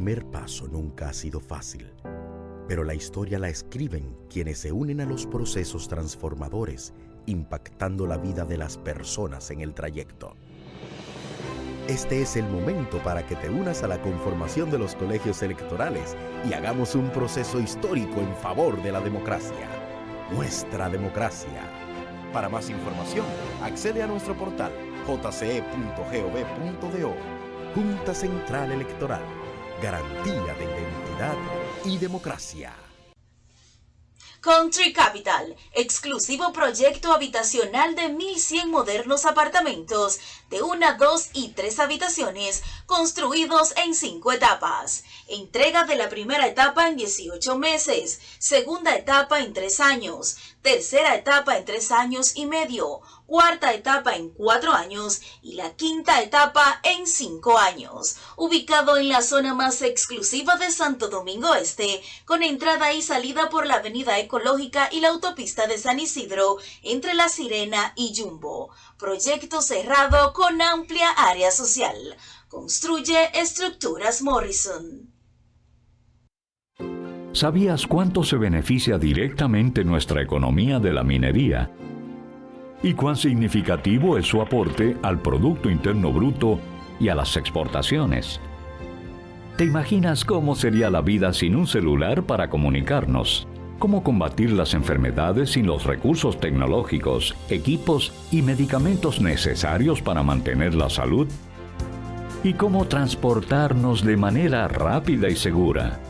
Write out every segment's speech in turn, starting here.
primer paso nunca ha sido fácil, pero la historia la escriben quienes se unen a los procesos transformadores, impactando la vida de las personas en el trayecto. Este es el momento para que te unas a la conformación de los colegios electorales y hagamos un proceso histórico en favor de la democracia. Nuestra democracia. Para más información, accede a nuestro portal jce.gov.do. Junta Central Electoral. Garantía de identidad y democracia. Country Capital, exclusivo proyecto habitacional de 1.100 modernos apartamentos de 1, 2 y 3 habitaciones construidos en 5 etapas. Entrega de la primera etapa en 18 meses, segunda etapa en 3 años, tercera etapa en 3 años y medio, cuarta etapa en 4 años y la quinta etapa en 5 años. Ubicado en la zona más exclusiva de Santo Domingo Este, con entrada y salida por la Avenida Ecológica y la autopista de San Isidro, entre La Sirena y Jumbo. Proyecto cerrado con amplia área social. Construye Estructuras Morrison. ¿Sabías cuánto se beneficia directamente nuestra economía de la minería? ¿Y cuán significativo es su aporte al Producto Interno Bruto y a las exportaciones? ¿Te imaginas cómo sería la vida sin un celular para comunicarnos? ¿Cómo combatir las enfermedades sin los recursos tecnológicos, equipos y medicamentos necesarios para mantener la salud? ¿Y cómo transportarnos de manera rápida y segura?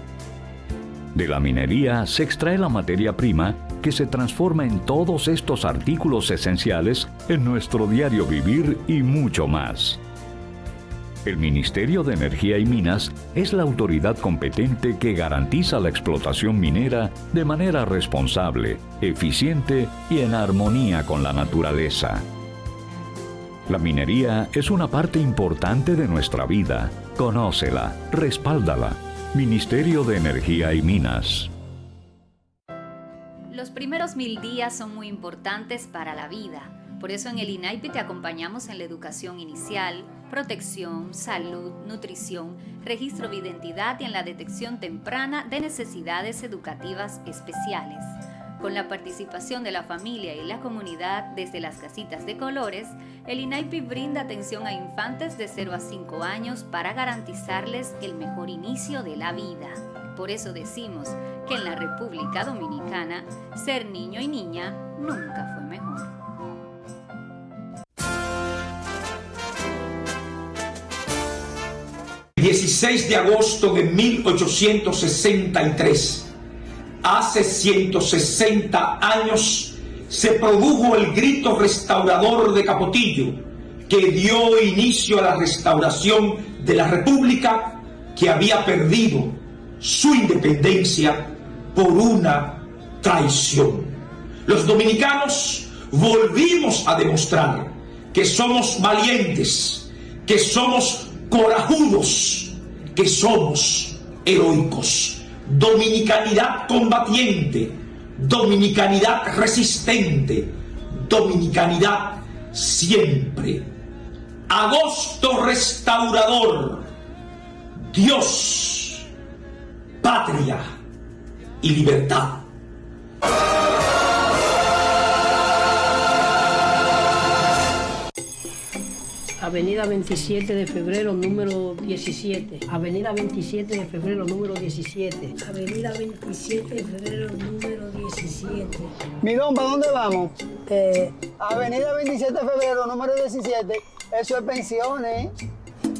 De la minería se extrae la materia prima que se transforma en todos estos artículos esenciales en nuestro diario vivir y mucho más. El Ministerio de Energía y Minas es la autoridad competente que garantiza la explotación minera de manera responsable, eficiente y en armonía con la naturaleza. La minería es una parte importante de nuestra vida. Conócela, respáldala. Ministerio de Energía y Minas. Los primeros 1000 días son muy importantes para la vida. Por eso en el INAIPI te acompañamos en la educación inicial, protección, salud, nutrición, registro de identidad y en la detección temprana de necesidades educativas especiales. Con la participación de la familia y la comunidad desde las casitas de colores, el INAIPI brinda atención a infantes de 0 a 5 años para garantizarles el mejor inicio de la vida. Por eso decimos que en la República Dominicana, ser niño y niña nunca fue mejor. El 16 de agosto de 1863, hace 160 años, se produjo el grito restaurador de Capotillo, que dio inicio a la restauración de la República, que había perdido su independencia por una traición. Los dominicanos volvimos a demostrar que somos valientes, que somos corajudos, que somos heroicos. Dominicanidad combatiente, dominicanidad resistente, dominicanidad siempre. Agosto restaurador, Dios, patria y libertad. Avenida 27 de febrero, número 17. Avenida 27 de febrero, número 17. Avenida 27 de febrero, número 17. Milón, ¿para dónde vamos? Avenida 27 de febrero, número 17. Eso es pensiones.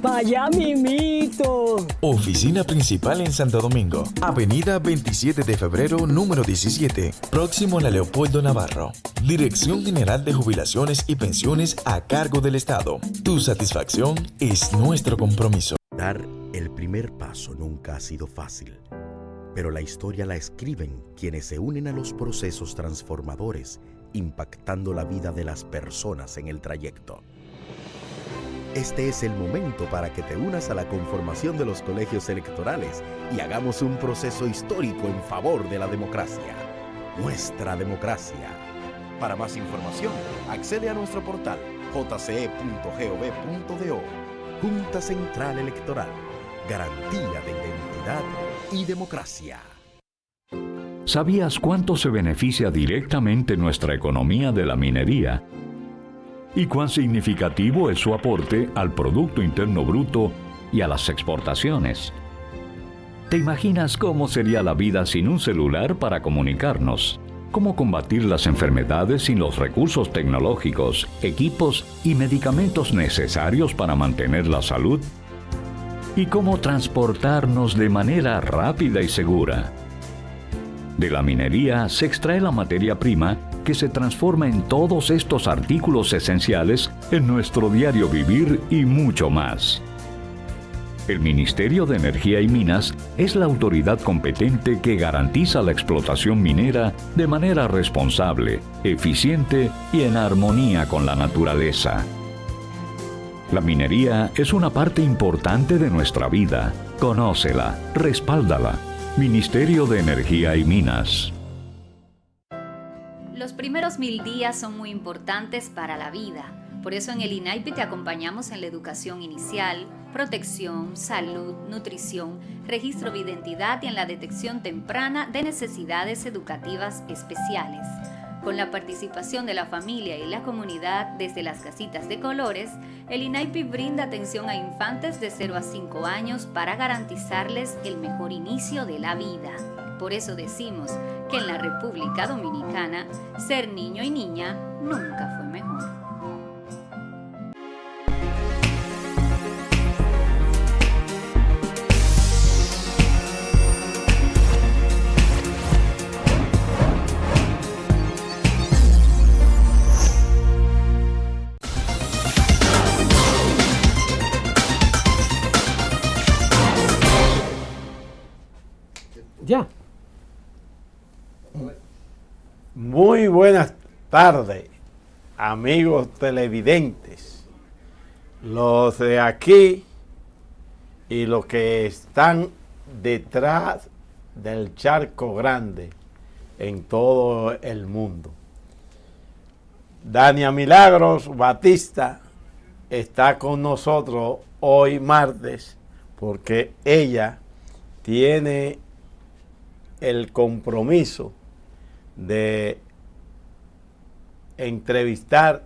¡Pa' allá, mimito! Oficina principal en Santo Domingo. Avenida 27 de febrero, número 17. Próximo a la Leopoldo Navarro. Dirección General de Jubilaciones y Pensiones a cargo del Estado. Tu satisfacción es nuestro compromiso. Dar el primer paso nunca ha sido fácil, pero la historia la escriben quienes se unen a los procesos transformadores, impactando la vida de las personas en el trayecto. Este es el momento para que te unas a la conformación de los colegios electorales y hagamos un proceso histórico en favor de la democracia. Nuestra democracia. Para más información, accede a nuestro portal jce.gov.do. Junta Central Electoral. garantía de identidad y democracia. ¿Sabías cuánto se beneficia directamente nuestra economía de la minería? ¿Y cuán significativo es su aporte al Producto Interno Bruto y a las exportaciones? ¿Te imaginas cómo sería la vida sin un celular para comunicarnos? ¿Cómo combatir las enfermedades sin los recursos tecnológicos, equipos y medicamentos necesarios para mantener la salud? ¿Y cómo transportarnos de manera rápida y segura? De la minería se extrae la materia prima que se transforma en todos estos artículos esenciales en nuestro diario vivir y mucho más. El Ministerio de Energía y Minas es la autoridad competente que garantiza la explotación minera de manera responsable, eficiente y en armonía con la naturaleza. La minería es una parte importante de nuestra vida. Conócela, respáldala. Ministerio de Energía y Minas. Los primeros 1000 días son muy importantes para la vida. Por eso en el INAIPI te acompañamos en la educación inicial, protección, salud, nutrición, registro de identidad y en la detección temprana de necesidades educativas especiales. Con la participación de la familia y la comunidad desde las casitas de colores, el INAIPI brinda atención a infantes de 0 a 5 años para garantizarles el mejor inicio de la vida. Por eso decimos que en la República Dominicana, ser niño y niña nunca fue mejor. Ya. Muy buenas tardes, amigos televidentes, los de aquí y los que están detrás del charco grande en todo el mundo. Dania Milagros Batista está con nosotros hoy martes porque ella tiene el compromiso de entrevistar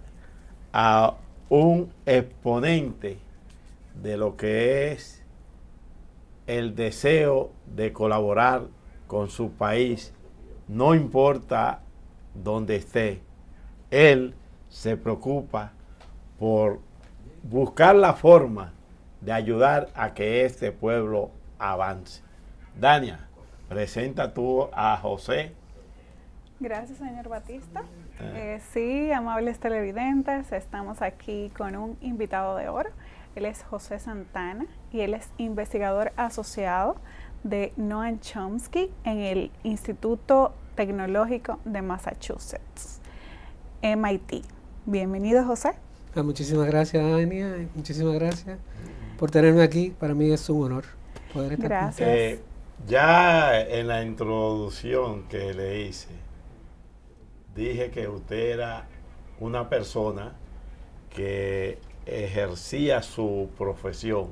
a un exponente de lo que es el deseo de colaborar con su país, no importa dónde esté. Él se preocupa por buscar la forma de ayudar a que este pueblo avance. Dania, presenta tú a José. Gracias, señor Batista. Sí, amables televidentes, estamos aquí con un invitado de oro. Él es José Santana y él es investigador asociado de Noam Chomsky en el Instituto Tecnológico de Massachusetts, MIT. Bienvenido, José. Muchísimas gracias, Dania. Muchísimas gracias por tenerme aquí. Para mí es un honor poder estar Gracias. Ya en la introducción que le hice, dije que usted era una persona que ejercía su profesión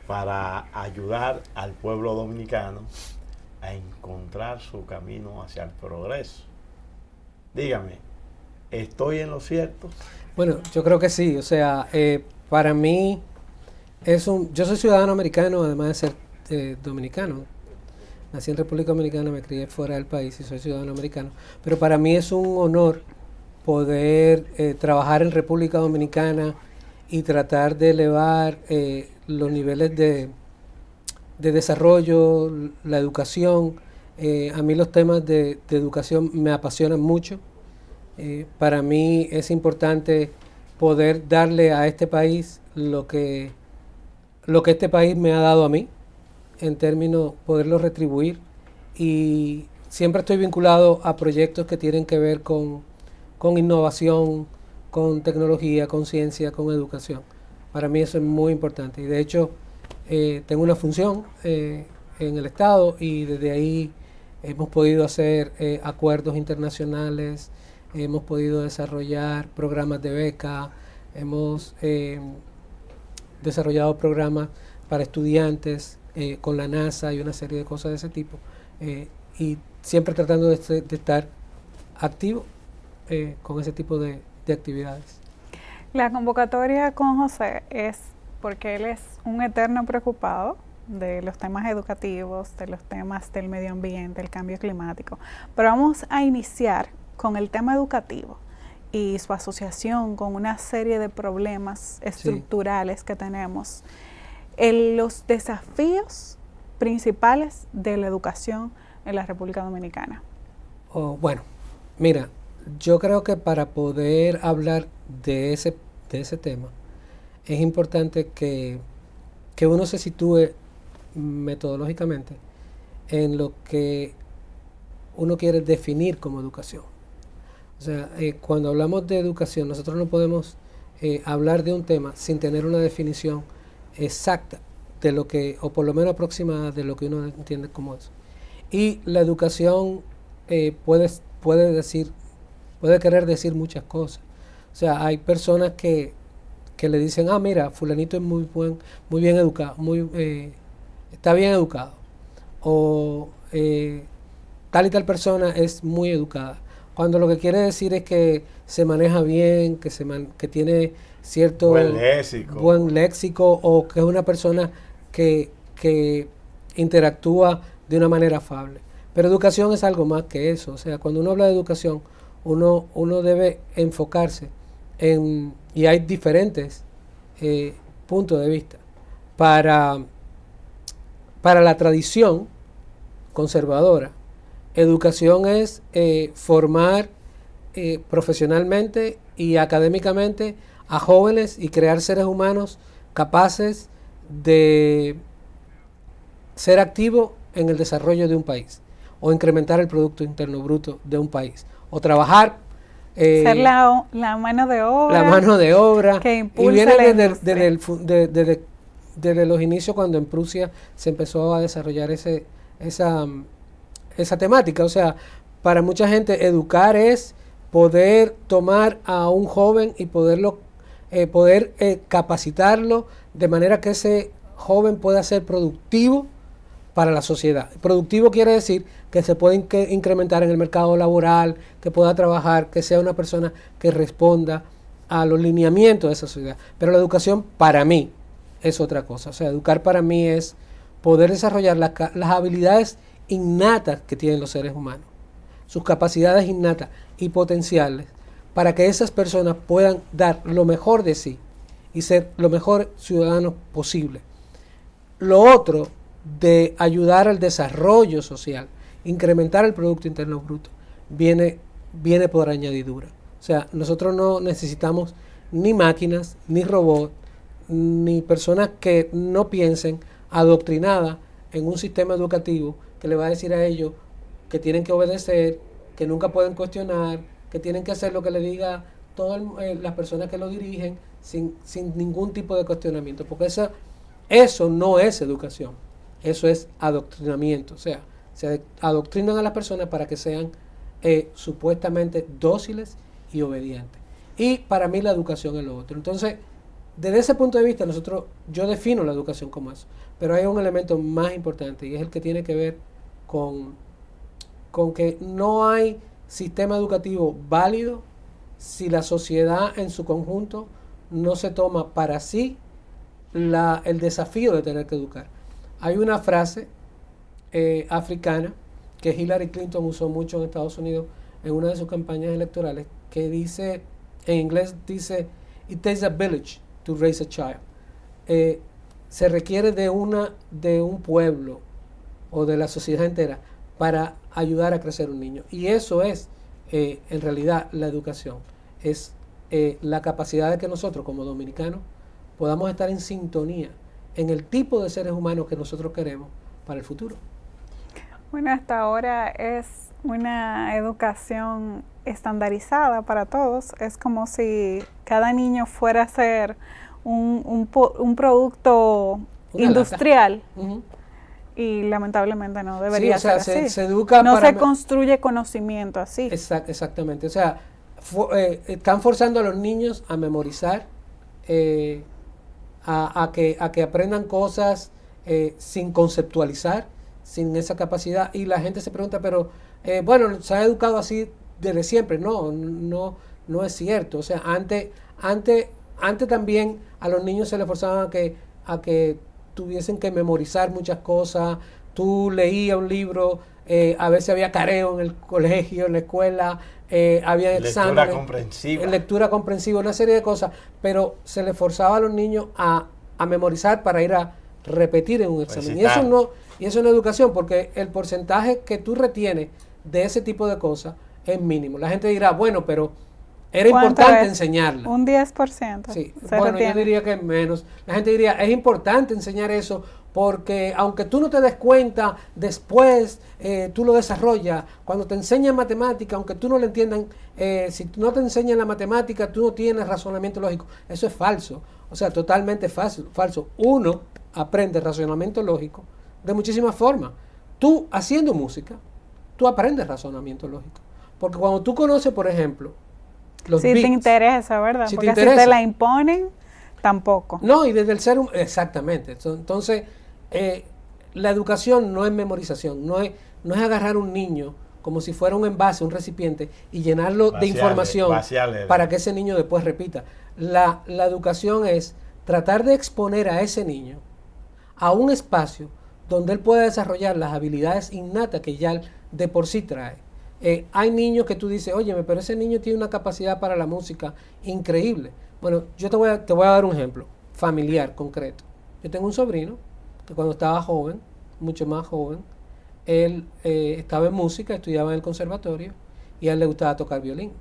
para ayudar al pueblo dominicano a encontrar su camino hacia el progreso. Dígame, ¿estoy en lo cierto? Bueno, yo creo que sí. O sea, para mí yo soy ciudadano americano, además de ser dominicano. Nací en República Dominicana, me crié fuera del país y soy ciudadano americano. Pero para mí es un honor poder trabajar en República Dominicana y tratar de elevar los niveles de desarrollo, la educación. A mí los temas de educación me apasionan mucho. Para mí es importante poder darle a este país lo que este país me ha dado a mí, en términos poderlo retribuir, y siempre estoy vinculado a proyectos que tienen que ver con innovación, con tecnología, con ciencia, con educación. Para mí eso es muy importante y de hecho tengo una función en el Estado y desde ahí hemos podido hacer acuerdos internacionales, hemos podido desarrollar programas de beca, hemos desarrollado programas para estudiantes, con la NASA y una serie de cosas de ese tipo, y siempre tratando de estar activo con ese tipo de actividades. La convocatoria con José es porque él es un eterno preocupado de los temas educativos, de los temas del medio ambiente, el cambio climático. Pero vamos a iniciar con el tema educativo y su asociación con una serie de problemas estructurales que tenemos. Los desafíos principales de la educación en la República Dominicana. Bueno, mira, yo creo que para poder hablar de ese tema, es importante que uno se sitúe metodológicamente en lo que uno quiere definir como educación. O sea, cuando hablamos de educación, nosotros no podemos hablar de un tema sin tener una definición exacta de lo que, o por lo menos aproximada de lo que uno entiende como eso. Y la educación puede querer decir muchas cosas. O sea, hay personas que le dicen, mira, fulanito es muy bien educado, está bien educado, o tal y tal persona es muy educada, cuando lo que quiere decir es que se maneja bien, que tiene cierto buen léxico, o que es una persona que interactúa de una manera afable. Pero educación es algo más que eso. O sea, cuando uno habla de educación, uno debe enfocarse y hay diferentes puntos de vista. Para la tradición conservadora, educación es formar profesionalmente y académicamente a jóvenes y crear seres humanos capaces de ser activos en el desarrollo de un país, o incrementar el Producto Interno Bruto de un país, o trabajar ser la mano de obra. La mano de obra. Que y viene desde los inicios, cuando en Prusia se empezó a desarrollar esa temática. O sea, para mucha gente educar es poder tomar a un joven y poder capacitarlo de manera que ese joven pueda ser productivo para la sociedad. Productivo quiere decir que se puede incrementar en el mercado laboral, que pueda trabajar, que sea una persona que responda a los lineamientos de esa sociedad. Pero la educación para mí es otra cosa. O sea, educar para mí es poder desarrollar las habilidades innatas que tienen los seres humanos, sus capacidades innatas y potenciales, para que esas personas puedan dar lo mejor de sí y ser los mejores ciudadanos posible. Lo otro, de ayudar al desarrollo social, incrementar el Producto Interno Bruto, viene por añadidura. O sea, nosotros no necesitamos ni máquinas, ni robots, ni personas que no piensen adoctrinadas en un sistema educativo que le va a decir a ellos que tienen que obedecer, que nunca pueden cuestionar, que tienen que hacer lo que le diga todas las personas que lo dirigen sin ningún tipo de cuestionamiento, porque eso no es educación. Eso es adoctrinamiento. O sea, se adoctrinan a las personas para que sean supuestamente dóciles y obedientes. Y para mí la educación es lo otro. Entonces, desde ese punto de vista, yo defino la educación como eso. Pero hay un elemento más importante, y es el que tiene que ver con que no hay sistema educativo válido si la sociedad en su conjunto no se toma para sí el desafío de tener que educar. Hay una frase africana que Hillary Clinton usó mucho en Estados Unidos en una de sus campañas electorales, que dice, en inglés dice, "It takes a village to raise a child". Se requiere de un pueblo o de la sociedad entera para ayudar a crecer un niño. Y eso es, en realidad, la educación. Es la capacidad de que nosotros, como dominicanos, podamos estar en sintonía en el tipo de seres humanos que nosotros queremos para el futuro. Bueno, hasta ahora es una educación estandarizada para todos. Es como si cada niño fuera a ser un producto industrial. Uh-huh. Y lamentablemente no debería ser así. Se educa no se construye conocimiento así. Exactamente. O sea, están forzando a los niños a memorizar a que aprendan cosas sin conceptualizar, sin esa capacidad. Y la gente se pregunta, pero bueno, se ha educado así desde siempre. No es cierto. O sea, antes también a los niños se les forzaban a que tuviesen que memorizar muchas cosas. Tú leías un libro, a veces había careo en el colegio, en la escuela, había exámenes, lectura comprensiva, una serie de cosas, pero se les forzaba a los niños a memorizar para ir a repetir en un examen. Y eso no es educación, porque el porcentaje que tú retienes de ese tipo de cosas es mínimo. La gente dirá, bueno, pero era importante enseñarla. Un 10%. Sí, bueno, yo diría que menos. La gente diría, es importante enseñar eso porque aunque tú no te des cuenta, después tú lo desarrollas. Cuando te enseñan matemática, aunque tú no lo entiendan, si no te enseñan la matemática, tú no tienes razonamiento lógico. Eso es falso, o sea, totalmente falso. Uno aprende razonamiento lógico de muchísimas formas. Tú, haciendo música, tú aprendes razonamiento lógico. Porque cuando tú conoces, por ejemplo, los beats, te interesa, ¿verdad? Si porque si te la imponen, tampoco. No, y desde el ser humano, exactamente. Entonces, la educación no es memorización, no es agarrar un niño como si fuera un envase, un recipiente, y llenarlo de información para que ese niño después repita. La educación es tratar de exponer a ese niño a un espacio donde él pueda desarrollar las habilidades innatas que ya de por sí trae. Hay niños que tú dices, óyeme, pero ese niño tiene una capacidad para la música increíble. Bueno, yo te voy a dar un ejemplo familiar, concreto. Yo tengo un sobrino que cuando estaba joven, mucho más joven, él estaba en música, estudiaba en el conservatorio y a él le gustaba tocar violín.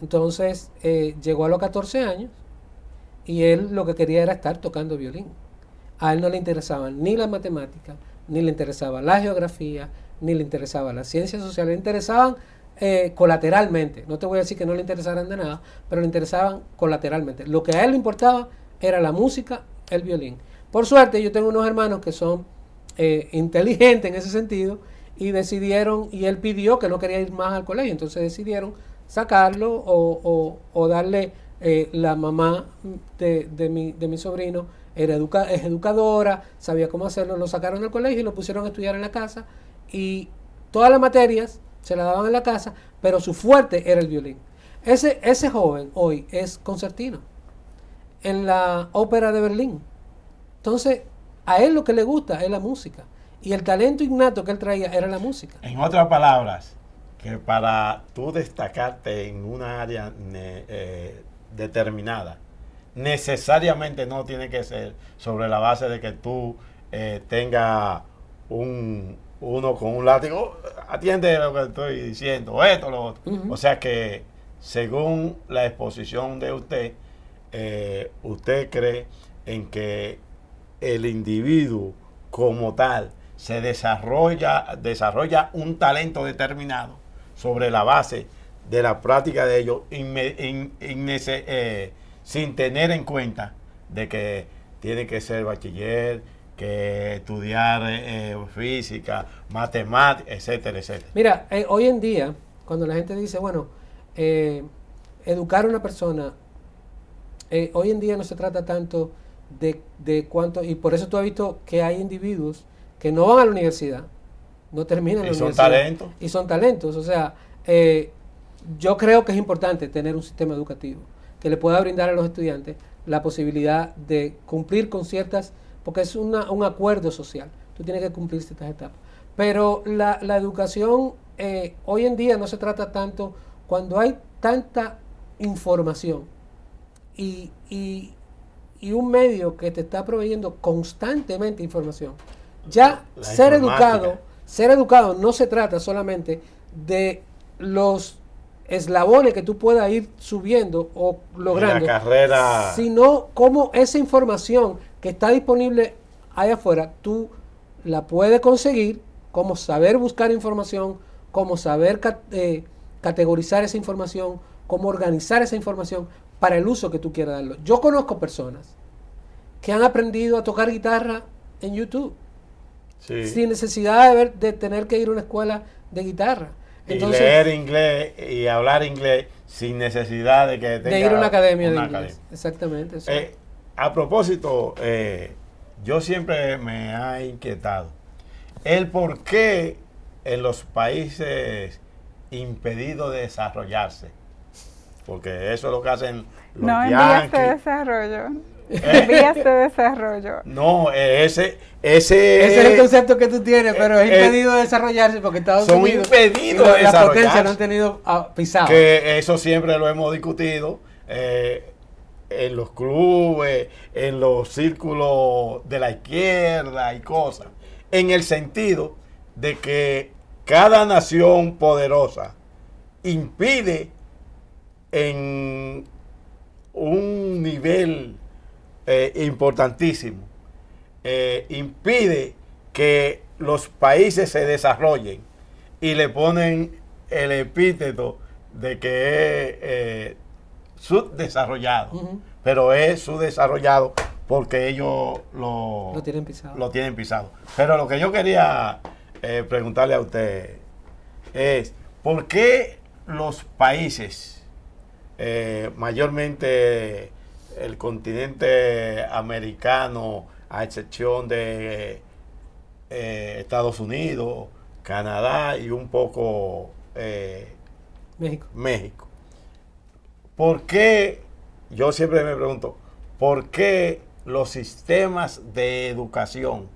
Entonces llegó a los 14 años y él lo que quería era estar tocando violín. A él no le interesaban ni las matemáticas, ni le interesaba la geografía, ni le interesaba las ciencias sociales, le interesaban colateralmente. No te voy a decir que no le interesaran de nada, pero le interesaban colateralmente. Lo que a él le importaba era la música, el violín. Por suerte, yo tengo unos hermanos que son inteligentes en ese sentido y decidieron, y él pidió que no quería ir más al colegio, entonces decidieron sacarlo o darle, la mamá de mi sobrino es educadora, sabía cómo hacerlo, lo sacaron del colegio y lo pusieron a estudiar en la casa y todas las materias se las daban en la casa, pero su fuerte era el violín. Ese joven hoy es concertino en la ópera de Berlín. Entonces, a él lo que le gusta es la música. Y el talento innato que él traía era la música. En otras palabras, que para tú destacarte en una área determinada, necesariamente no tiene que ser sobre la base de que tú tengas uno con un látigo, atiende lo que estoy diciendo, esto, lo otro. O sea que, según la exposición de usted, usted cree en que el individuo como tal se desarrolla un talento determinado sobre la base de la práctica de ello sin tener en cuenta de que tiene que ser bachiller, que estudiar física, matemáticas, etcétera, etcétera. Mira, hoy en día, cuando la gente dice, bueno, educar a una persona, hoy en día no se trata tanto de cuánto, y por eso tú has visto que hay individuos que no van a la universidad, no terminan la universidad. Y son talentos. O sea, yo creo que es importante tener un sistema educativo que le pueda brindar a los estudiantes la posibilidad de cumplir con ciertas, porque es un acuerdo social, tú tienes que cumplir ciertas etapas. Pero la educación hoy en día no se trata tanto, cuando hay tanta información y un medio que te está proveyendo constantemente información. Ya ser educado no se trata solamente de los eslabones que tú puedas ir subiendo o logrando, en la carrera, sino cómo esa información que está disponible allá afuera, tú la puedes conseguir, cómo saber buscar información, cómo saber categorizar esa información, cómo organizar esa información para el uso que tú quieras darlo. Yo conozco personas que han aprendido a tocar guitarra en YouTube, sin necesidad de tener que ir a una escuela de guitarra. Entonces, y leer inglés y hablar inglés sin necesidad de que tenga de ir a una academia de inglés. Exactamente. a propósito, yo siempre me ha inquietado el por qué en los países impedidos de desarrollarse, porque eso es lo que hacen los no en yanquis. vías de desarrollo. En vías de desarrollo. No, ese es el concepto que tú tienes, pero es impedido de desarrollarse porque Estados Unidos son impedidos de las desarrollarse. potencias no han tenido pisado. Que eso siempre lo hemos discutido en los clubes, en los círculos de la izquierda y cosas, en el sentido de que cada nación poderosa impide en un nivel importantísimo, impide que los países se desarrollen y le ponen el epíteto de que es subdesarrollado, pero es subdesarrollado porque ellos lo tienen pisado. Pero lo que yo quería preguntarle a usted es, ¿por qué los países, mayormente el continente americano, a excepción de Estados Unidos, Canadá y un poco México? ¿Por qué? Yo siempre me pregunto, ¿por qué los sistemas de educación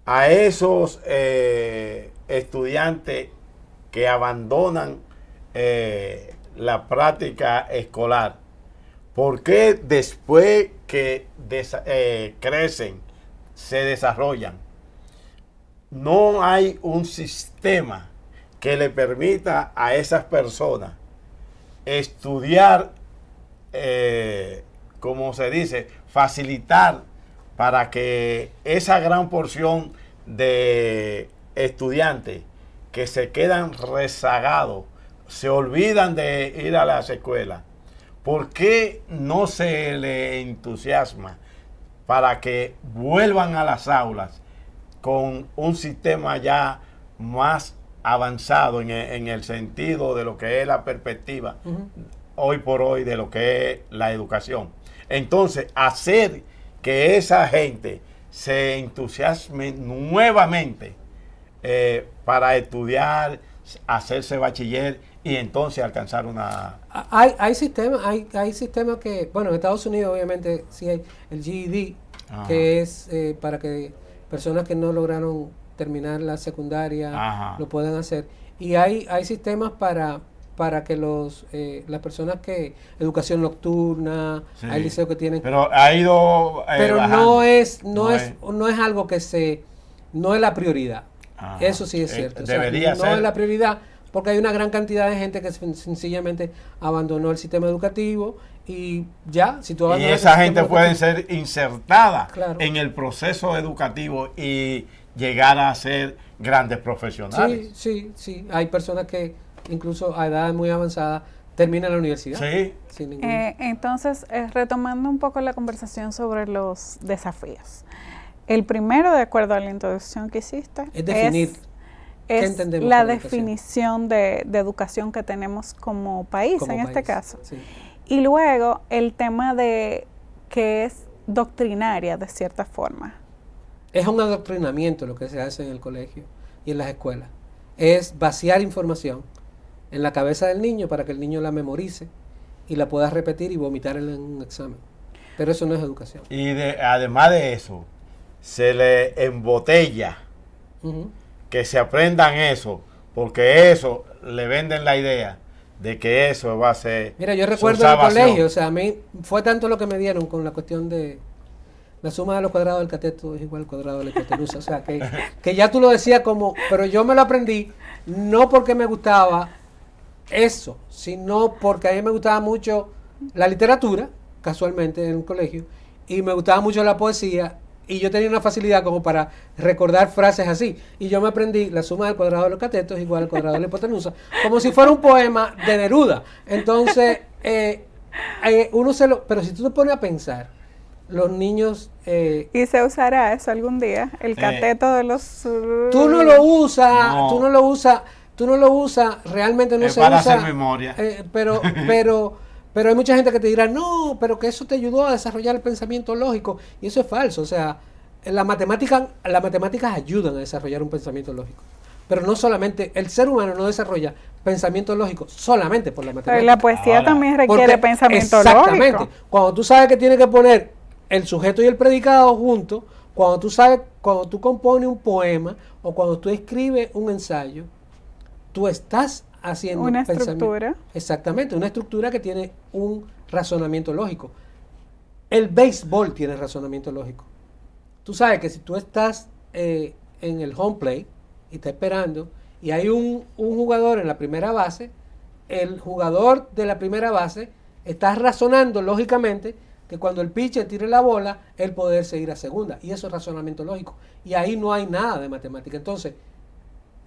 a esos estudiantes que abandonan la práctica escolar, por qué después que crecen, se desarrollan, no hay un sistema que le permita a esas personas estudiar, como se dice, facilitar para que esa gran porción de estudiantes que se quedan rezagados, se olvidan de ir a las escuelas? ¿Por qué no se le entusiasma para que vuelvan a las aulas con un sistema ya más avanzado en el sentido de lo que es la perspectiva hoy por hoy de lo que es la educación? Entonces, hacer que esa gente se entusiasme nuevamente para estudiar, hacerse bachiller y entonces alcanzar una... Hay sistemas que, bueno, en Estados Unidos obviamente sí hay el GED, que es para que personas que no lograron terminar la secundaria lo puedan hacer. Y hay sistemas para que las personas que educación nocturna, hay liceos que tienen, pero ha ido pero bajando. no es algo que no es la prioridad. Eso sí es cierto. Debería ser. No es la prioridad porque hay una gran cantidad de gente que sencillamente abandonó el sistema educativo y ya, si tú abandonas y esa gente puede educativo, ser insertada en el proceso educativo y llegar a ser grandes profesionales. Sí. Hay personas que incluso a edad muy avanzada terminan la universidad. Sí. Sin ningún... Entonces, retomando un poco la conversación sobre los desafíos. El primero, de acuerdo a la introducción que hiciste, es definir qué entendemos la por definición de educación que tenemos como país, este caso. Sí. Y luego el tema de que es doctrinaria de cierta forma. Es un adoctrinamiento lo que se hace en el colegio y en las escuelas. Es vaciar información en la cabeza del niño para que el niño la memorice y la pueda repetir y vomitar en un examen. Pero eso no es educación. Y además de eso, se le embotella que se aprendan eso, porque eso le venden la idea de que eso va a ser... Mira, yo recuerdo en el colegio, o sea, a mí fue tanto lo que me dieron con la cuestión de la suma de los cuadrados del cateto es igual al cuadrado de la hipotenusa, o sea, que ya tú lo decías como, pero yo me lo aprendí no porque me gustaba eso, sino porque a mí me gustaba mucho la literatura, casualmente en el colegio, y me gustaba mucho la poesía, y yo tenía una facilidad como para recordar frases así, y yo me aprendí la suma del cuadrado de los catetos es igual al cuadrado de la hipotenusa, como si fuera un poema de Neruda. Entonces, pero si tú te pones a pensar, los niños... ¿Y se usará eso algún día? El cateto de los... Tú no lo usas, realmente no se usa. Para hacer memoria. Pero Pero hay mucha gente que te dirá, no, pero que eso te ayudó a desarrollar el pensamiento lógico. Y eso es falso. O sea, las matemáticas ayudan a desarrollar un pensamiento lógico. Pero no solamente, el ser humano no desarrolla pensamiento lógico solamente por la matemática. Pero la poesía también requiere pensamiento exactamente, lógico. Cuando tú sabes que tienes que poner el sujeto y el predicado juntos, cuando tú compones un poema o cuando tú escribes un ensayo, tú estás haciendo una estructura. Exactamente, una estructura que tiene un razonamiento lógico. El béisbol tiene razonamiento lógico. Tú sabes que si tú estás en el home plate y estás esperando y hay un jugador en la primera base, el jugador de la primera base está razonando lógicamente que cuando el pitcher tire la bola, él poder seguir a segunda. Y eso es razonamiento lógico. Y ahí no hay nada de matemática. Entonces,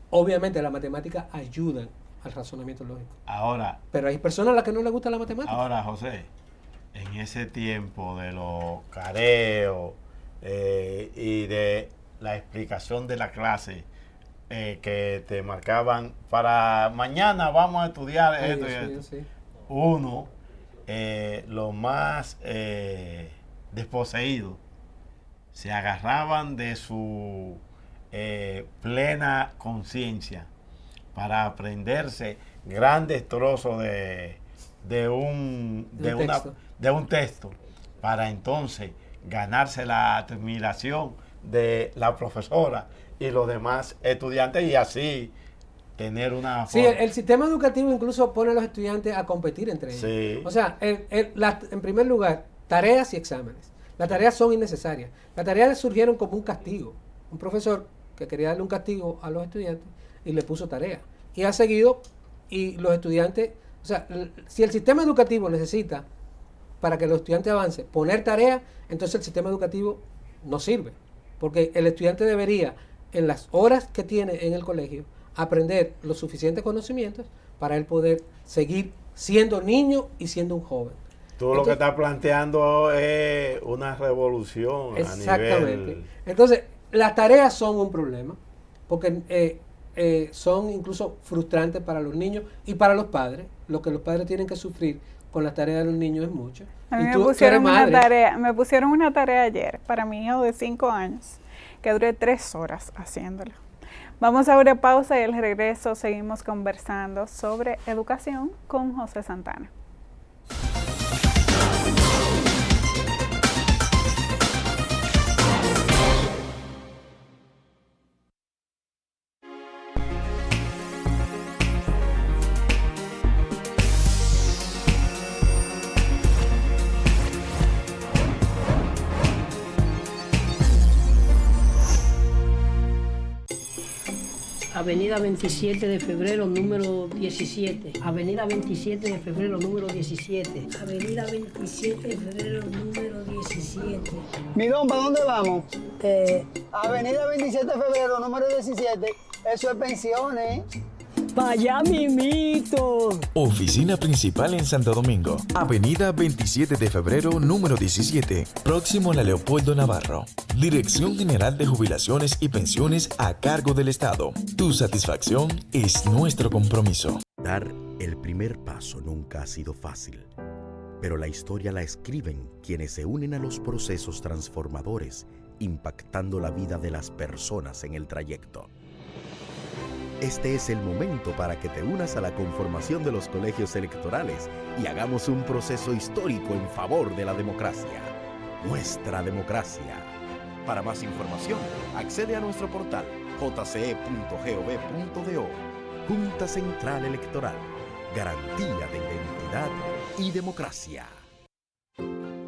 obviamente las matemáticas ayudan al razonamiento lógico. Ahora. Pero hay personas a las que no les gusta la matemática. Ahora, José, en ese tiempo de los careos y de la explicación de la clase que te marcaban para mañana vamos a estudiar esto y esto. Sí. Uno, los más desposeídos se agarraban de su plena conciencia para aprenderse grandes trozos de un texto para entonces ganarse la admiración de la profesora y los demás estudiantes y así tener una forma. Sí, el sistema educativo incluso pone a los estudiantes a competir entre ellos. Sí. O sea, en primer lugar, tareas y exámenes. Las tareas son innecesarias. Las tareas surgieron como un castigo. Un profesor que quería darle un castigo a los estudiantes y le puso tarea. Y ha seguido, y los estudiantes, o sea, si el sistema educativo necesita, para que los estudiantes avancen, poner tareas, entonces el sistema educativo no sirve. Porque el estudiante debería, en las horas que tiene en el colegio, aprender los suficientes conocimientos para él poder seguir siendo niño y siendo un joven. Tú lo que estás planteando es una revolución exactamente. A nivel... Entonces, las tareas son un problema, porque son incluso frustrantes para los niños y para los padres. Lo que los padres tienen que sufrir con las tareas de los niños es mucho. A mí me pusieron una tarea ayer para mi hijo de 5 años, que duré 3 horas haciéndola. Vamos a una pausa y al regreso seguimos conversando sobre educación con José Santana. Avenida 27 de febrero, número 17. Avenida 27 de febrero, número 17. Avenida 27 de febrero, número 17. Midón, ¿para dónde vamos? Avenida 27 de febrero, número 17. Eso es pensiones. ¡Para allá, mimito! Oficina principal en Santo Domingo. Avenida 27 de febrero, número 17. Próximo a la Leopoldo Navarro. Dirección General de Jubilaciones y Pensiones a cargo del Estado. Tu satisfacción es nuestro compromiso. Dar el primer paso nunca ha sido fácil, pero la historia la escriben quienes se unen a los procesos transformadores, impactando la vida de las personas en el trayecto. Este es el momento para que te unas a la conformación de los colegios electorales y hagamos un proceso histórico en favor de la democracia. Nuestra democracia. Para más información, accede a nuestro portal jce.gov.do. Junta Central Electoral. Garantía de identidad y democracia.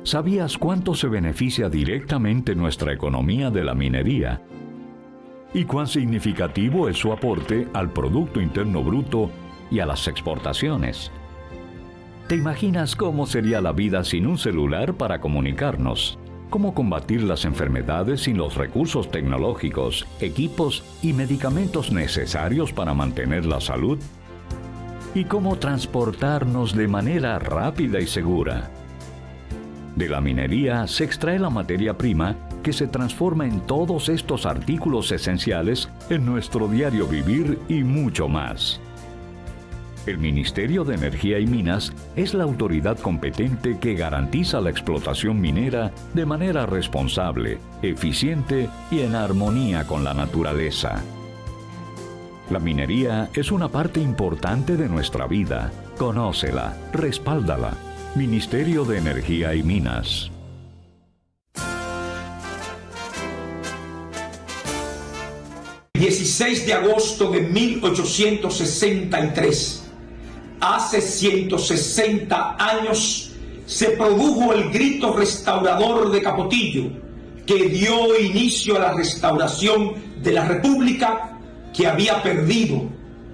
¿Sabías cuánto se beneficia directamente nuestra economía de la minería? ¿Y cuán significativo es su aporte al Producto Interno Bruto y a las exportaciones? ¿Te imaginas cómo sería la vida sin un celular para comunicarnos? ¿Cómo combatir las enfermedades sin los recursos tecnológicos, equipos y medicamentos necesarios para mantener la salud? ¿Y cómo transportarnos de manera rápida y segura? De la minería se extrae la materia prima que se transforma en todos estos artículos esenciales en nuestro diario vivir y mucho más. El Ministerio de Energía y Minas es la autoridad competente que garantiza la explotación minera de manera responsable, eficiente y en armonía con la naturaleza. La minería es una parte importante de nuestra vida. Conócela, respáldala. Ministerio de Energía y Minas. El 16 de agosto de 1863, hace 160 años, se produjo el grito restaurador de Capotillo, que dio inicio a la restauración de la República que había perdido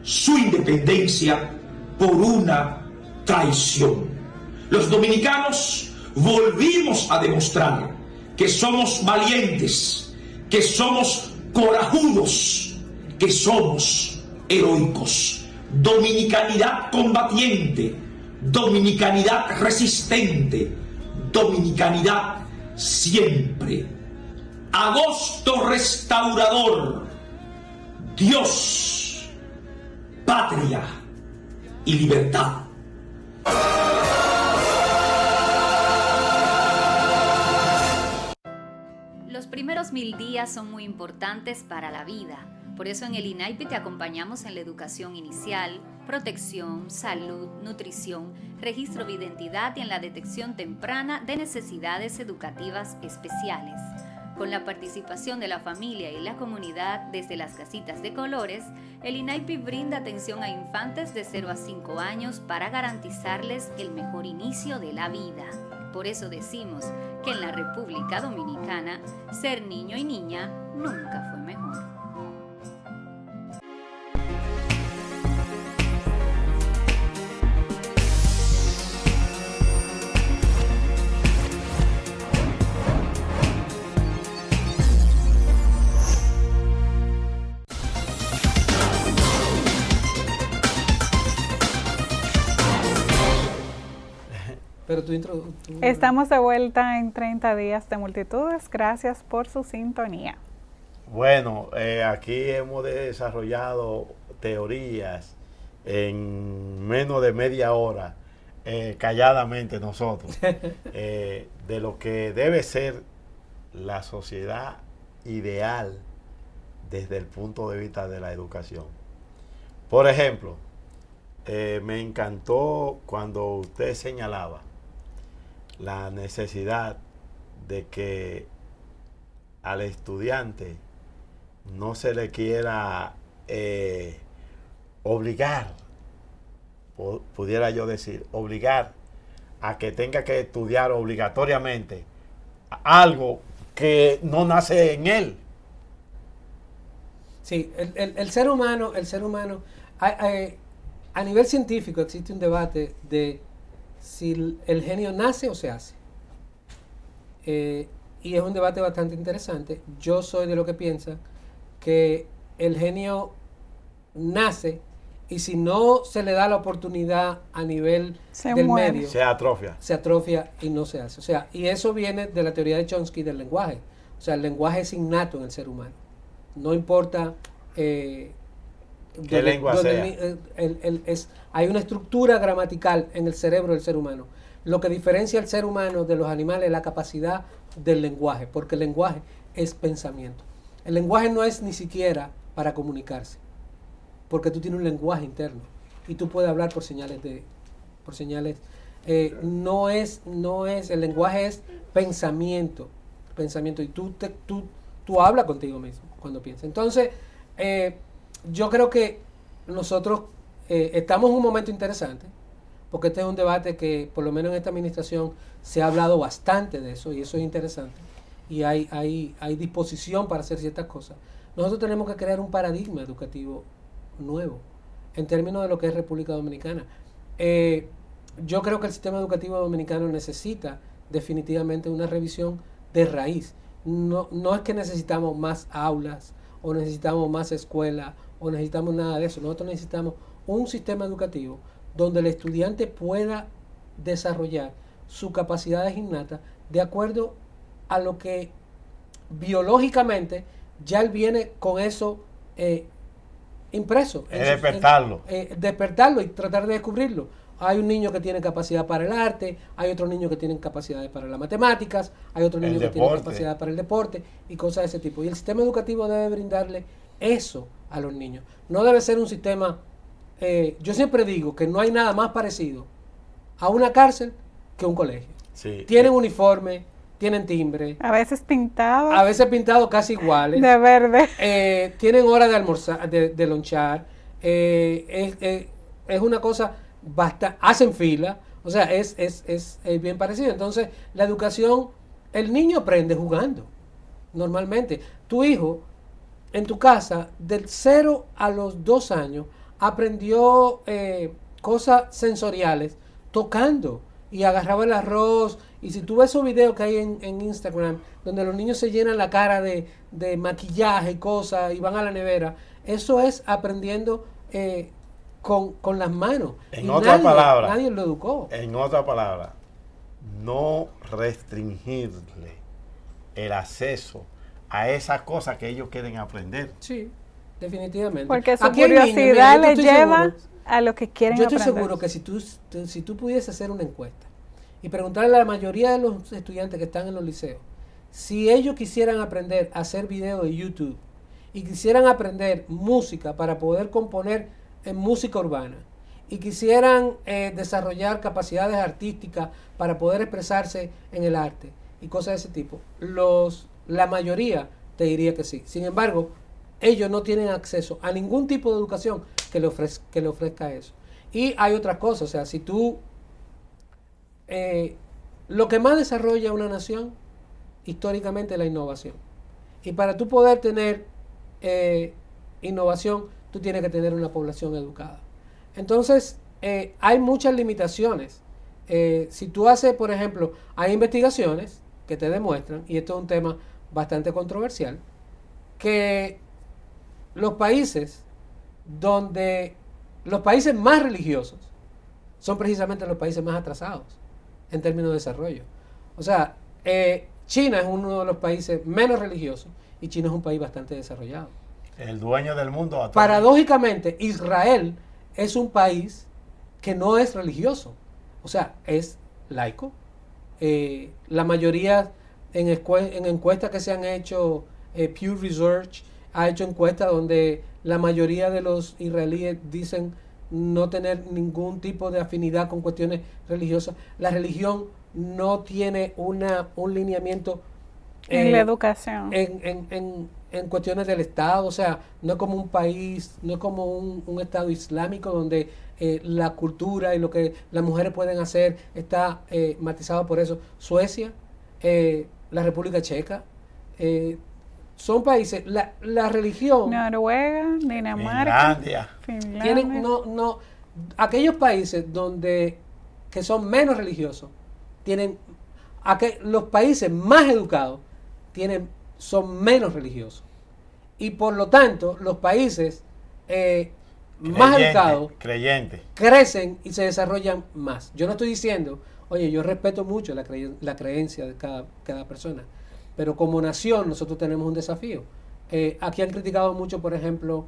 su independencia por una traición. Los dominicanos volvimos a demostrar que somos valientes, que somos corajudos, que somos heroicos. Dominicanidad combatiente, dominicanidad resistente, dominicanidad siempre. Agosto restaurador, Dios, patria y libertad. Los primeros 1000 días son muy importantes para la vida. Por eso en el INAIPI te acompañamos en la educación inicial, protección, salud, nutrición, registro de identidad y en la detección temprana de necesidades educativas especiales. Con la participación de la familia y la comunidad desde las casitas de colores, el INAIPI brinda atención a infantes de 0 a 5 años para garantizarles el mejor inicio de la vida. Por eso decimos que en la República Dominicana, ser niño y niña nunca fue mejor. Pero Estamos de vuelta en 30 días de multitudes. Gracias por su sintonía. Bueno, aquí hemos desarrollado teorías en menos de media hora, calladamente nosotros, de lo que debe ser la sociedad ideal desde el punto de vista de la educación. Por ejemplo, me encantó cuando usted señalaba la necesidad de que al estudiante no se le quiera obligar, pudiera yo decir, obligar a que tenga que estudiar obligatoriamente algo que no nace en él. Sí, el ser humano, a nivel científico existe un debate de si el genio nace o se hace. Y es un debate bastante interesante. Yo soy de lo que piensa que el genio nace y si no se le da la oportunidad a nivel del medio, se atrofia. Se atrofia y no se hace. O sea, y eso viene de la teoría de Chomsky del lenguaje. O sea, el lenguaje es innato en el ser humano. No importa qué lengua sea. Hay una estructura gramatical en el cerebro del ser humano. Lo que diferencia al ser humano de los animales es la capacidad del lenguaje, porque el lenguaje es pensamiento. El lenguaje no es ni siquiera para comunicarse, porque tú tienes un lenguaje interno y tú puedes hablar por señales. No es, el lenguaje es pensamiento y tú hablas contigo mismo cuando piensas. Entonces, yo creo que nosotros estamos en un momento interesante, porque este es un debate que, por lo menos en esta administración, se ha hablado bastante de eso, y eso es interesante. Y hay disposición para hacer ciertas cosas. Nosotros tenemos que crear un paradigma educativo nuevo, en términos de lo que es República Dominicana. Yo creo que el sistema educativo dominicano necesita definitivamente una revisión de raíz. No es que necesitamos más aulas, o necesitamos más escuelas, o necesitamos nada de eso. Nosotros necesitamos un sistema educativo donde el estudiante pueda desarrollar sus capacidades innatas de acuerdo a lo que biológicamente ya él viene con eso impreso. Es despertarlo. Despertarlo y tratar de descubrirlo. Hay un niño que tiene capacidad para el arte, hay otro niño que tiene capacidades para las matemáticas, hay otro niño que tiene capacidad para el deporte y cosas de ese tipo. Y el sistema educativo debe brindarle eso a los niños. No debe ser un sistema... yo siempre digo que no hay nada más parecido a una cárcel que un colegio. Sí. Tienen uniforme, tienen timbre. A veces pintados. A veces pintados casi iguales. De verde. Tienen hora de almorzar, de lonchar. Es una cosa bastante... Hacen fila. O sea, es bien parecido. Entonces, la educación... El niño aprende jugando. Normalmente. Tu hijo, en tu casa, del 0 a los 2 años, aprendió cosas sensoriales tocando y agarraba el arroz. Y si tú ves esos videos que hay en Instagram donde los niños se llenan la cara de maquillaje y cosas y van a la nevera, eso es aprendiendo con las manos. En otra palabra, nadie lo educó. En otra palabra, no restringirle el acceso a esas cosas que ellos quieren aprender. Sí, definitivamente. Porque su curiosidad le lleva a lo que quieren aprender. Yo estoy seguro que si tú pudieses hacer una encuesta y preguntarle a la mayoría de los estudiantes que están en los liceos si ellos quisieran aprender a hacer videos de YouTube y quisieran aprender música para poder componer en música urbana y quisieran desarrollar capacidades artísticas para poder expresarse en el arte y cosas de ese tipo, la mayoría te diría que sí. Sin embargo, ellos no tienen acceso a ningún tipo de educación que le ofrezca eso. Y hay otras cosas, o sea, si tú... lo que más desarrolla una nación históricamente es la innovación. Y para tú poder tener innovación, tú tienes que tener una población educada. Entonces, hay muchas limitaciones. Si tú haces, por ejemplo, hay investigaciones que te demuestran, y esto es un tema bastante controversial, que los países más religiosos son precisamente los países más atrasados en términos de desarrollo. O sea, China es uno de los países menos religiosos y China es un país bastante desarrollado. El dueño del mundo. Paradójicamente, Israel es un país que no es religioso. O sea, es laico. La mayoría en encuestas que se han hecho, Pew Research ha hecho encuestas donde la mayoría de los israelíes dicen no tener ningún tipo de afinidad con cuestiones religiosas. La religión no tiene un lineamiento en la educación, en cuestiones del Estado. O sea, no es como un país, no es como un Estado islámico donde la cultura y lo que las mujeres pueden hacer está matizado por eso. Suecia, la República Checa, son países, la religión... Noruega, Dinamarca, Finlandia. Tienen, aquellos países que son menos religiosos, los países más educados son menos religiosos. Y por lo tanto, los países más educados crecen y se desarrollan más. Yo no estoy diciendo, oye, yo respeto mucho la creencia de cada persona, pero como nación nosotros tenemos un desafío. Aquí han criticado mucho, por ejemplo,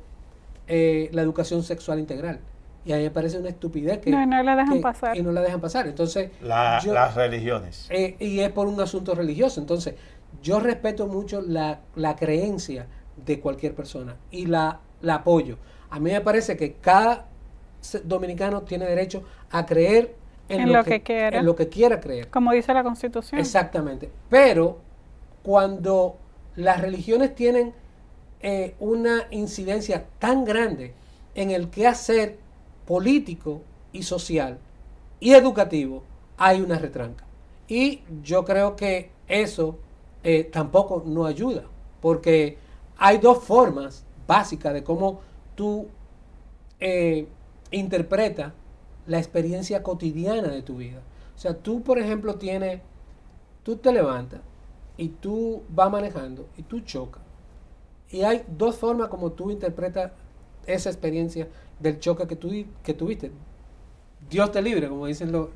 la educación sexual integral. Y a mí me parece una estupidez que no la dejan pasar. Y no la dejan pasar. Entonces, las religiones. Y es por un asunto religioso. Entonces, yo respeto mucho la creencia de cualquier persona y la apoyo. A mí me parece que cada dominicano tiene derecho a creer en lo que quiera creer. Como dice la Constitución. Exactamente. Pero cuando las religiones tienen una incidencia tan grande en el quehacer político y social y educativo, hay una retranca. Y yo creo que eso tampoco no ayuda, porque hay dos formas básicas de cómo tú interpretas la experiencia cotidiana de tu vida. O sea, tú, por ejemplo, tú te levantas y tú vas manejando y tú chocas. Y hay dos formas como tú interpretas esa experiencia del choque que tuviste. Dios te libre, como dicen los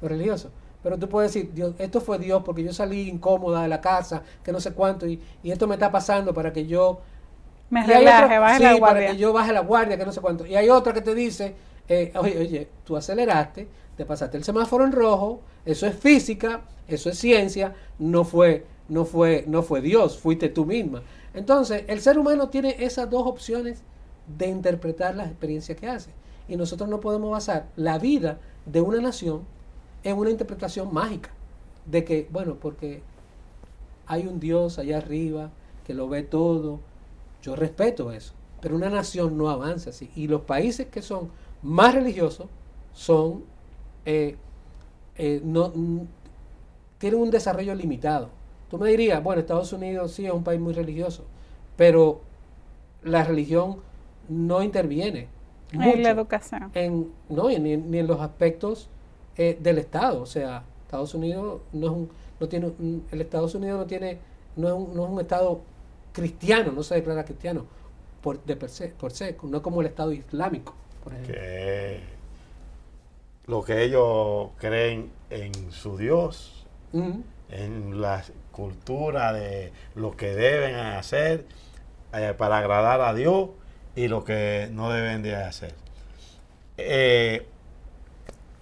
religiosos. Pero tú puedes decir, Dios, esto fue Dios porque yo salí incómoda de la casa, que no sé cuánto, y esto me está pasando para que yo Me Y hay relaje, otra- baje sí, la para guardia. que yo baje la guardia, que no sé cuánto. Y hay otra que te dice, oye, tú aceleraste, te pasaste el semáforo en rojo, eso es física, eso es ciencia, no fue Dios, fuiste tú misma. Entonces, el ser humano tiene esas dos opciones de interpretar las experiencias que hace. Y nosotros no podemos basar la vida de una nación en una interpretación mágica. De que, bueno, porque hay un Dios allá arriba que lo ve todo. Yo respeto eso. Pero una nación no avanza así. Y los países que son más religiosos son tienen un desarrollo limitado. Tú me dirías, bueno, Estados Unidos sí es un país muy religioso, pero la religión no interviene mucho En la educación. ni en los aspectos del Estado. O sea, Estados Unidos no es un Estado cristiano, no se declara cristiano por se, no como el Estado Islámico, por ejemplo. Que lo que ellos creen en su Dios, en la cultura de lo que deben hacer para agradar a Dios y lo que no deben de hacer.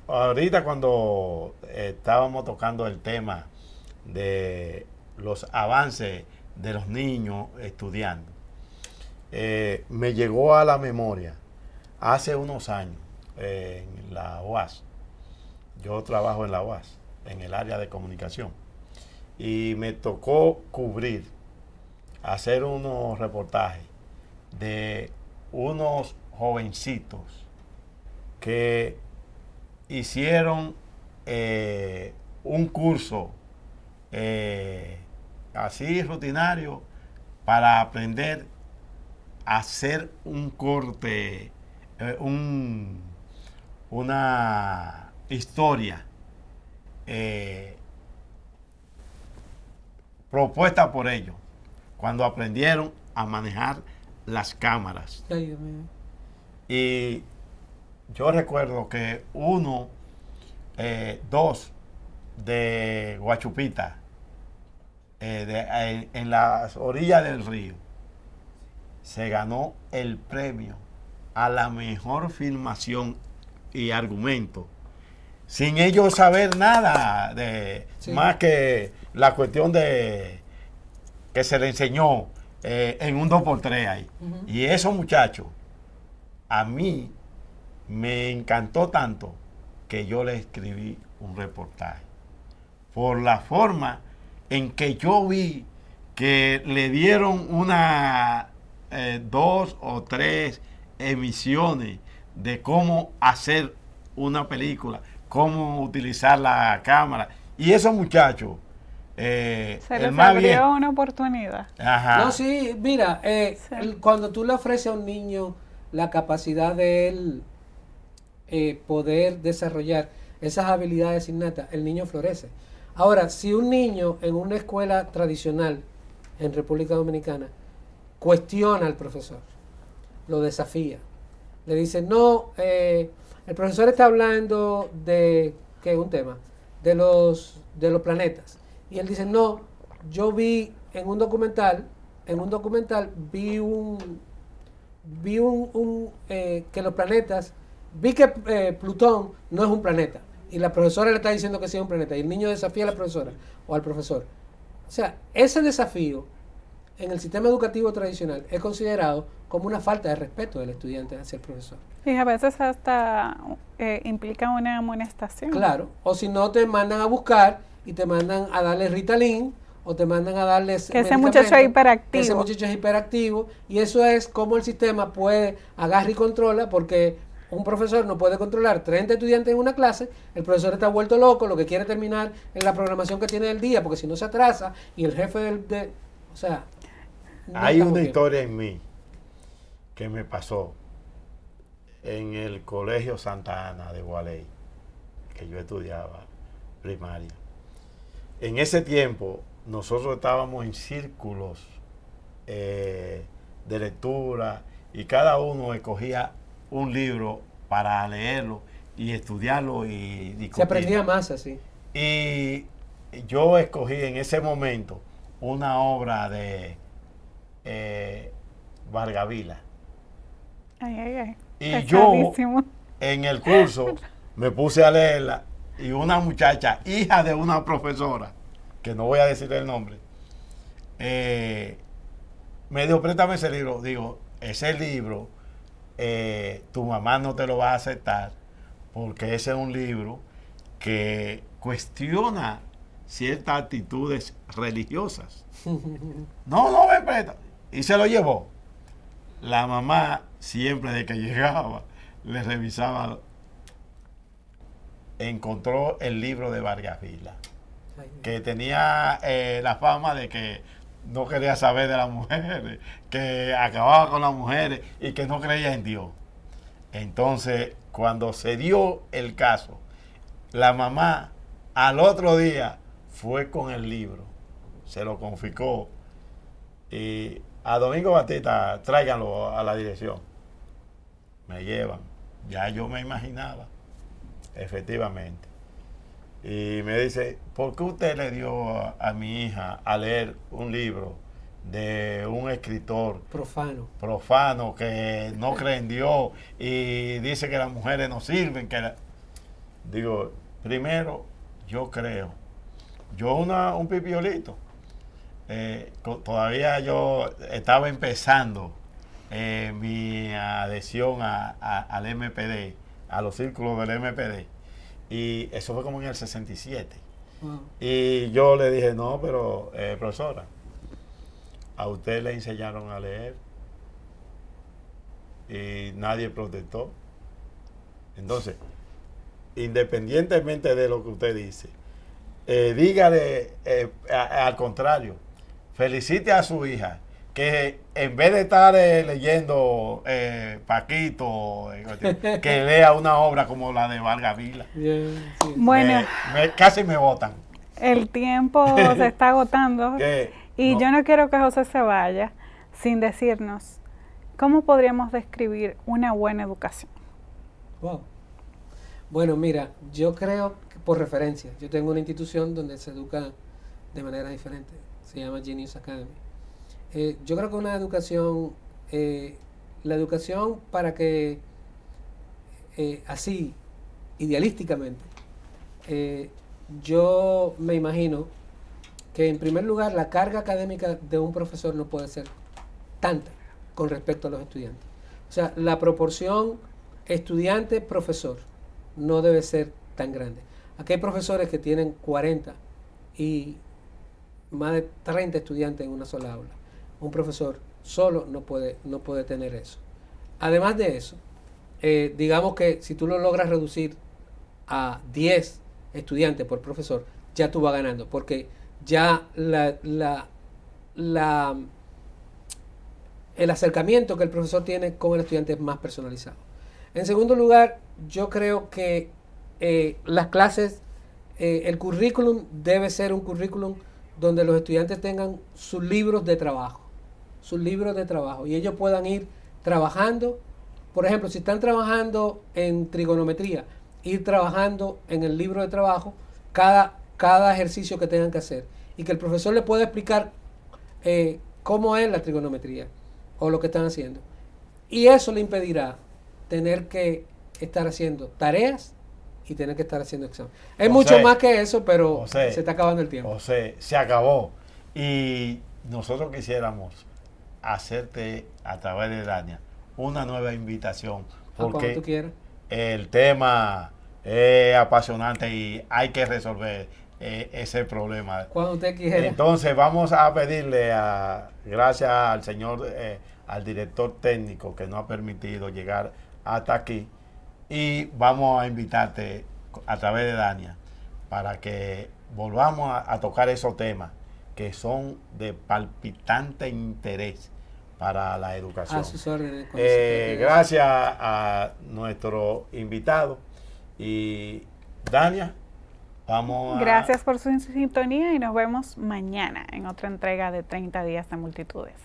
Ahorita cuando estábamos tocando el tema de los avances de los niños estudiando, me llegó a la memoria hace unos años en la UAS. Yo trabajo en la UAS, en el área de comunicación, y me tocó hacer unos reportajes de unos jovencitos que hicieron un curso así rutinario para aprender a hacer un corte, una historia propuesta por ellos cuando aprendieron a manejar las cámaras. Ay, Dios mío. Y yo recuerdo que dos de Guachupita, en las orillas del río, se ganó el premio a la mejor filmación y argumento, sin ellos saber nada más que la cuestión de que se le enseñó en un 2x3 ahí. Y esos muchachos, a mí me encantó tanto que yo le escribí un reportaje por la forma en que yo vi que le dieron una 2 o 3 emisiones de cómo hacer una película, cómo utilizar la cámara. Y esos muchachos, se les abrió una oportunidad. Ajá. No, sí, mira, cuando tú le ofreces a un niño la capacidad de él poder desarrollar esas habilidades innatas, el niño florece. Ahora, si un niño en una escuela tradicional en República Dominicana cuestiona al profesor, lo desafía, le dice, no, el profesor está hablando de, ¿qué es un tema? De los planetas. Y él dice, no, yo vi en un documental vi que los planetas, vi que Plutón no es un planeta. Y la profesora le está diciendo que sí es un planeta. Y el niño desafía a la profesora o al profesor. O sea, ese desafío en el sistema educativo tradicional es considerado como una falta de respeto del estudiante hacia el profesor. Y a veces hasta implica una amonestación. Claro, o si no te mandan a buscar y te mandan a darle Ritalin o te mandan a darles que ese muchacho es hiperactivo. Ese muchacho es hiperactivo y eso es como el sistema puede agarrar y controla, porque un profesor no puede controlar 30 estudiantes en una clase, el profesor está vuelto loco, lo que quiere terminar en la programación que tiene del día, porque si no se atrasa y el jefe o sea... No hay una historia en mí que me pasó en el Colegio Santa Ana de Gualey, que yo estudiaba primaria. En ese tiempo nosotros estábamos en círculos de lectura y cada uno escogía un libro para leerlo y estudiarlo y discutir. Se aprendía más así. Y yo escogí en ese momento una obra de Vargas-Vila. Ay. Y yo, en el curso, me puse a leerla y una muchacha, hija de una profesora, que no voy a decir el nombre, me dijo, préstame ese libro. Digo, ese libro, tu mamá no te lo va a aceptar porque ese es un libro que cuestiona ciertas actitudes religiosas. No me presta. Y se lo llevó. La mamá siempre de que llegaba le revisaba, encontró el libro de Vargas-Vila, que tenía la fama de que no quería saber de las mujeres, que acababa con las mujeres y que no creía en Dios. Entonces, cuando se dio el caso, la mamá al otro día fue con el libro, se lo confiscó y a Domingo Batista, tráiganlo a la dirección. Me llevan. Ya yo me imaginaba, efectivamente. Y me dice, ¿por qué usted le dio a mi hija a leer un libro de un escritor profano que no cree en Dios y dice que las mujeres no sirven? Digo, primero, yo creo. Yo un pipiolito. Todavía yo estaba empezando mi adhesión al MPD, a los círculos del MPD, y eso fue como en el 67. Y yo le dije, no, pero profesora, a usted le enseñaron a leer y nadie protestó. Entonces, independientemente de lo que usted dice, dígale al contrario, felicite a su hija que en vez de estar leyendo Paquito, que lea una obra como la de Vargas-Vila. Bueno, casi me votan. El tiempo se está agotando y yo no quiero que José se vaya sin decirnos cómo podríamos describir una buena educación. Wow. Bueno, mira, yo creo que por referencia, yo tengo una institución donde se educa de manera diferente, se llama Genius Academy. Yo creo que una educación, la educación para que, así, idealísticamente, yo me imagino que en primer lugar la carga académica de un profesor no puede ser tanta con respecto a los estudiantes. O sea, la proporción estudiante-profesor no debe ser tan grande. Aquí hay profesores que tienen 40 y más de 30 estudiantes en una sola aula. Un profesor solo no puede tener eso. Además de eso, digamos que si tú lo logras reducir a 10 estudiantes por profesor, ya tú vas ganando, porque ya el acercamiento que el profesor tiene con el estudiante es más personalizado. En segundo lugar, yo creo que las clases, el currículum debe ser un currículum donde los estudiantes tengan sus libros de trabajo, y ellos puedan ir trabajando. Por ejemplo, si están trabajando en trigonometría, ir trabajando en el libro de trabajo cada ejercicio que tengan que hacer, y que el profesor le pueda explicar cómo es la trigonometría o lo que están haciendo, y eso le impedirá tener que estar haciendo tareas y tener que estar haciendo examen. Es mucho más que eso, pero se está acabando el tiempo. Se acabó. Y nosotros quisiéramos hacerte a través de Dania una nueva invitación, porque tú quieras. El tema es apasionante y hay que resolver ese problema. Cuando usted quiera. Entonces vamos a pedirle, gracias al señor, al director técnico que nos ha permitido llegar hasta aquí, y vamos a invitarte a través de Dania para que volvamos a tocar esos temas que son de palpitante interés para la educación. A sus órdenes. Gracias a nuestro invitado. Y Dania, gracias por su sintonía y nos vemos mañana en otra entrega de 30 días de multitudes.